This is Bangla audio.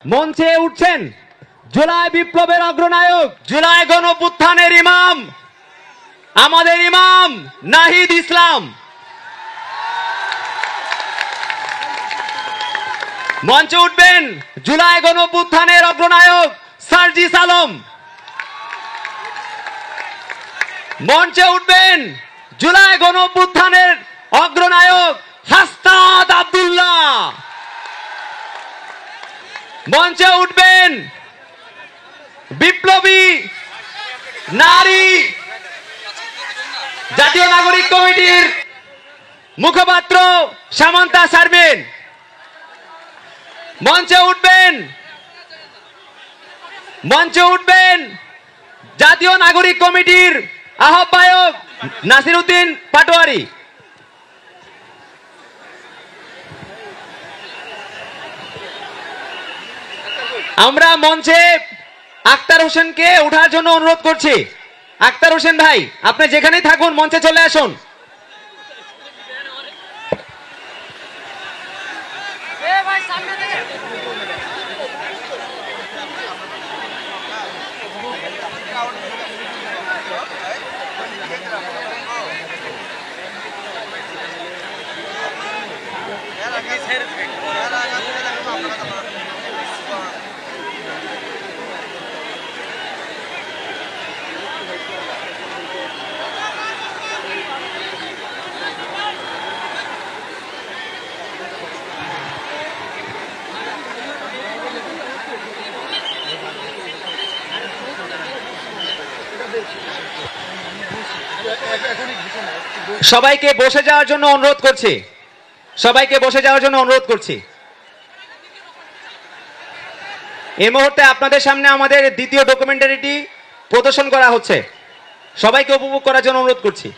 মঞ্চে উঠছেন জুলাই বিপ্লবের অগ্রনায়ক, জুলাই গণঅভ্যুত্থানের ইমাম, আমাদের ইমাম নাহিদ ইসলাম। মঞ্চে উঠবেন জুলাই গণঅভ্যুত্থানের অগ্রনায়ক সার্জিস আলম। মঞ্চে উঠবেন জুলাই গণঅভ্যুত্থানের অগ্রনায়ক হাসনাত আব্দুল্লাহ। মঞ্চে উঠবেন বিপ্লবী নারী জাতীয় নাগরিক কমিটির মুখপাত্র সামান্তা শারমিন। মঞ্চে উঠবেন জাতীয় নাগরিক কমিটির আহ্বায়ক নাসিরউদ্দিন পাটোয়ারি। আমরা মঞ্চে আক্তার হোসেনকে ওঠার জন্য অনুরোধ করছি। আক্তার হোসেন ভাই, আপনি যেখানেই থাকুন মঞ্চে চলে আসুন। সবাইকে বসে যাওয়ার জন্য অনুরোধ করছি। এই মুহূর্তে আপনাদের সামনে আমাদের দ্বিতীয় ডকুমেন্টারিটি প্রদর্শন করা হচ্ছে। সবাইকে উপভোগ করার জন্য অনুরোধ করছি।